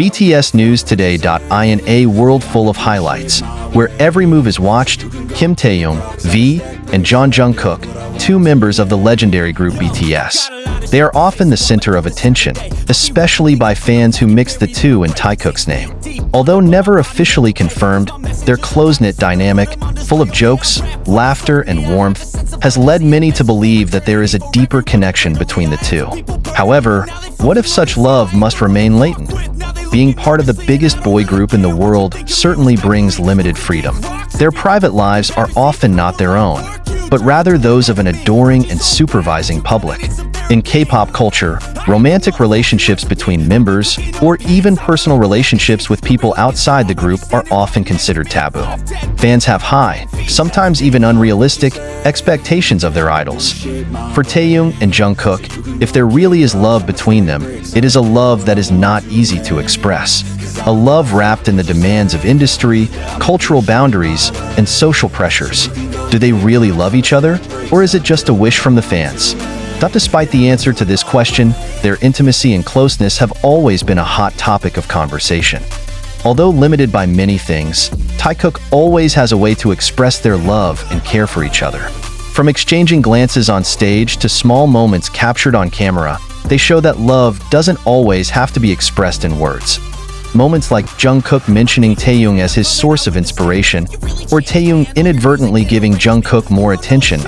BTS News Today. In a world full of highlights, where every move is watched, Kim Taeyoung, V, and Jungkook, two members of the legendary group BTS. They are often the center of attention, especially by fans who mix the two in Taekook's name. Although never officially confirmed, their close-knit dynamic, full of jokes, laughter, and warmth, has led many to believe that there is a deeper connection between the two. However, what if such love must remain latent? Being part of the biggest boy group in the world certainly brings limited freedom. Their private lives are often not their own, but rather those of an adoring and supervising public. In K-pop culture, romantic relationships between members, or even personal relationships with people outside the group, are often considered taboo. Fans have high, sometimes even unrealistic, expectations of their idols. For Taeyoung and Jungkook, if there really is love between them, it is a love that is not easy to express. A love wrapped in the demands of industry, cultural boundaries, and social pressures. Do they really love each other, or is it just a wish from the fans? Despite the answer to this question, their intimacy and closeness have always been a hot topic of conversation. Although limited by many things, Taekook always has a way to express their love and care for each other. From exchanging glances on stage to small moments captured on camera, they show that love doesn't always have to be expressed in words. Moments like Jungkook mentioning Taeyoung as his source of inspiration, or Taeyoung inadvertently giving Jungkook more attention,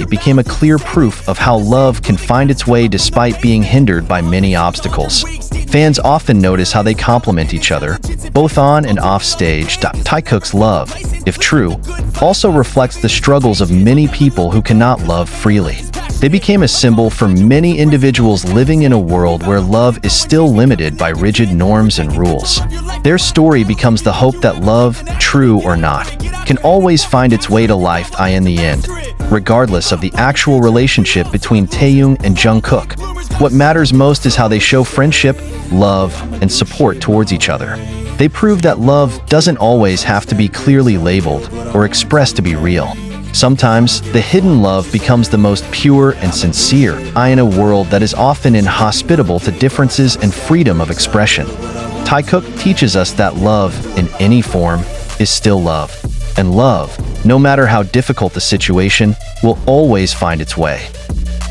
became a clear proof of how love can find its way despite being hindered by many obstacles. Fans often notice how they complement each other, both on and off stage. Taekook's love, if true, also reflects the struggles of many people who cannot love freely. They became a symbol for many individuals living in a world where love is still limited by rigid norms and rules. Their story becomes the hope that love, true or not, can always find its way to life in the end, regardless of the actual relationship between Taeyoung and Jungkook. What matters most is how they show friendship, love, and support towards each other. They prove that love doesn't always have to be clearly labeled or expressed to be real. Sometimes, the hidden love becomes the most pure and sincere in a world that is often inhospitable to differences and freedom of expression. Taekook teaches us that love, in any form, is still love. And love, no matter how difficult the situation, will always find its way.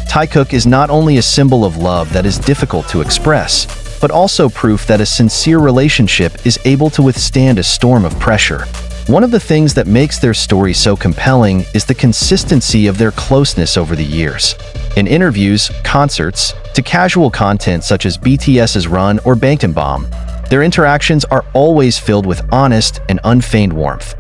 Taekook is not only a symbol of love that is difficult to express, but also proof that a sincere relationship is able to withstand a storm of pressure. One of the things that makes their story so compelling is the consistency of their closeness over the years. In interviews, concerts, to casual content such as BTS's Run or Bangtan Bomb, their interactions are always filled with honest and unfeigned warmth.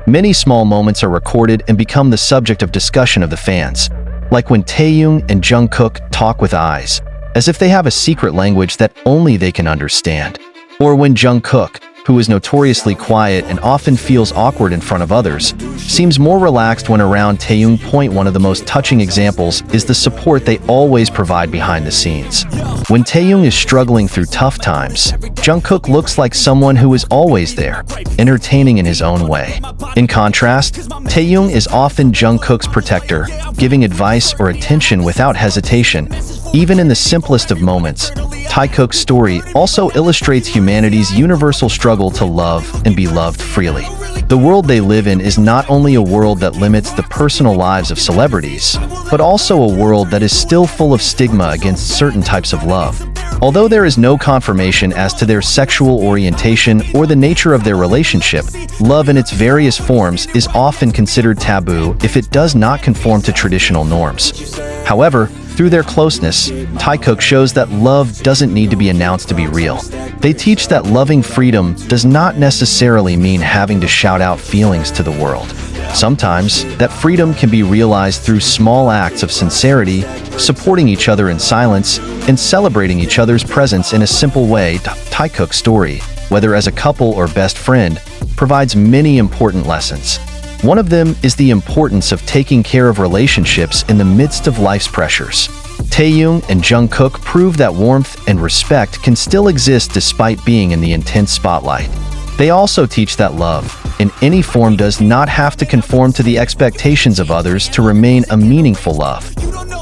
Many small moments are recorded and become the subject of discussion of the fans, like when Taeyoung and Jungkook talk with eyes, as if they have a secret language that only they can understand. Or when Jungkook, who is notoriously quiet and often feels awkward in front of others, seems more relaxed when around Taeyoung. One of the most touching examples is the support they always provide behind the scenes. When Taeyoung is struggling through tough times, Jungkook looks like someone who is always there, entertaining in his own way. In contrast, Taeyoung is often Jungkook's protector, giving advice or attention without hesitation, even in the simplest of moments. Taekook's story also illustrates humanity's universal struggle to love and be loved freely. The world they live in is not only a world that limits the personal lives of celebrities, but also a world that is still full of stigma against certain types of love. Although there is no confirmation as to their sexual orientation or the nature of their relationship, love in its various forms is often considered taboo if it does not conform to traditional norms. However, through their closeness, Taekook shows that love doesn't need to be announced to be real. They teach that loving freedom does not necessarily mean having to shout out feelings to the world. Sometimes, that freedom can be realized through small acts of sincerity, supporting each other in silence, and celebrating each other's presence in a simple way. Taekook's story, whether as a couple or best friend, provides many important lessons. One of them is the importance of taking care of relationships in the midst of life's pressures. Taeyoung and Jungkook prove that warmth and respect can still exist despite being in the intense spotlight. They also teach that love, in any form, does not have to conform to the expectations of others to remain a meaningful love.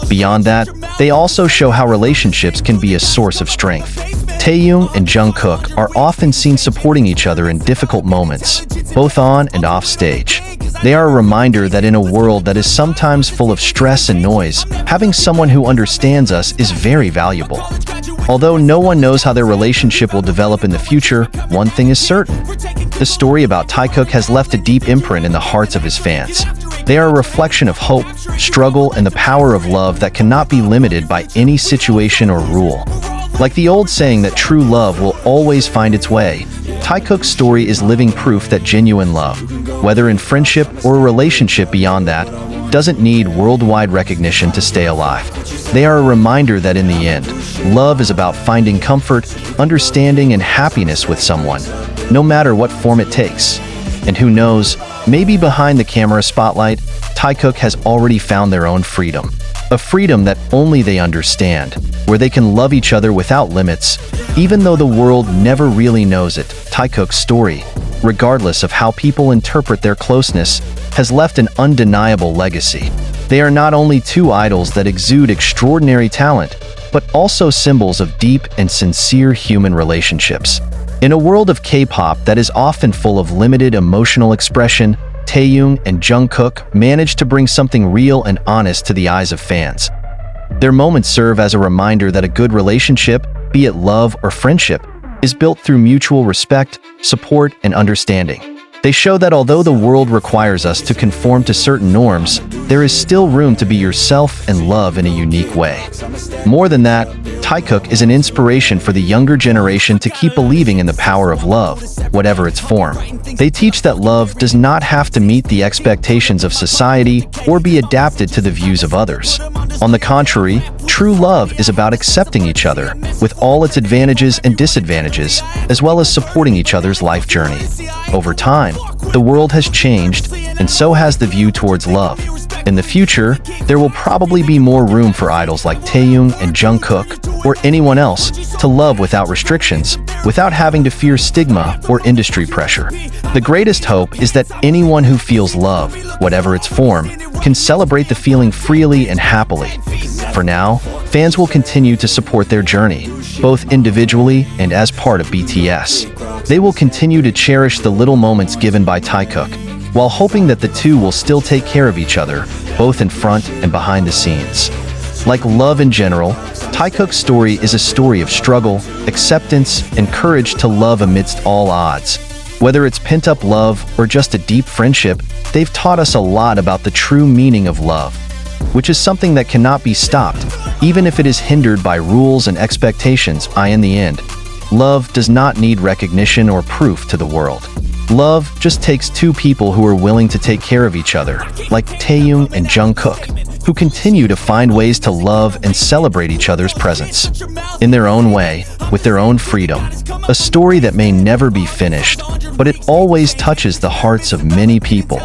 Beyond that, they also show how relationships can be a source of strength. Taeyoung and Jungkook are often seen supporting each other in difficult moments, both on and off stage. They are a reminder that in a world that is sometimes full of stress and noise, having someone who understands us is very valuable. Although no one knows how their relationship will develop in the future, one thing is certain. The story about Taekook has left a deep imprint in the hearts of his fans. They are a reflection of hope, struggle, and the power of love that cannot be limited by any situation or rule. Like the old saying that true love will always find its way, Taekook's story is living proof that genuine love, whether in friendship or a relationship beyond that, doesn't need worldwide recognition to stay alive. They are a reminder that in the end, love is about finding comfort, understanding, and happiness with someone, no matter what form it takes. And who knows, maybe behind the camera spotlight, Taekook has already found their own freedom. A freedom that only they understand, where they can love each other without limits, even though the world never really knows it. Taekook's story, regardless of how people interpret their closeness, has left an undeniable legacy. They are not only two idols that exude extraordinary talent, but also symbols of deep and sincere human relationships. In a world of K-pop that is often full of limited emotional expression, Taeyoung and Jungkook managed to bring something real and honest to the eyes of fans. Their moments serve as a reminder that a good relationship, be it love or friendship, is built through mutual respect, support, and understanding. They show that although the world requires us to conform to certain norms, there is still room to be yourself and love in a unique way. More than that, Taekook is an inspiration for the younger generation to keep believing in the power of love, whatever its form. They teach that love does not have to meet the expectations of society or be adapted to the views of others. On the contrary, true love is about accepting each other, with all its advantages and disadvantages, as well as supporting each other's life journey. Over time, the world has changed, and so has the view towards love. In the future, there will probably be more room for idols like Taeyoung and Jungkook, or anyone else, to love without restrictions, without having to fear stigma or industry pressure. The greatest hope is that anyone who feels love, whatever its form, can celebrate the feeling freely and happily. For now, fans will continue to support their journey, both individually and as part of BTS. They will continue to cherish the little moments given by Taekook, while hoping that the two will still take care of each other, both in front and behind the scenes. Like love in general, Taekook's story is a story of struggle, acceptance, and courage to love amidst all odds. Whether it's pent-up love or just a deep friendship, they've taught us a lot about the true meaning of love, which is something that cannot be stopped, even if it is hindered by rules and expectations. In the end, love does not need recognition or proof to the world. Love just takes two people who are willing to take care of each other, like Taeyoung and Jungkook, who continue to find ways to love and celebrate each other's presence. In their own way, with their own freedom. A story that may never be finished, but it always touches the hearts of many people.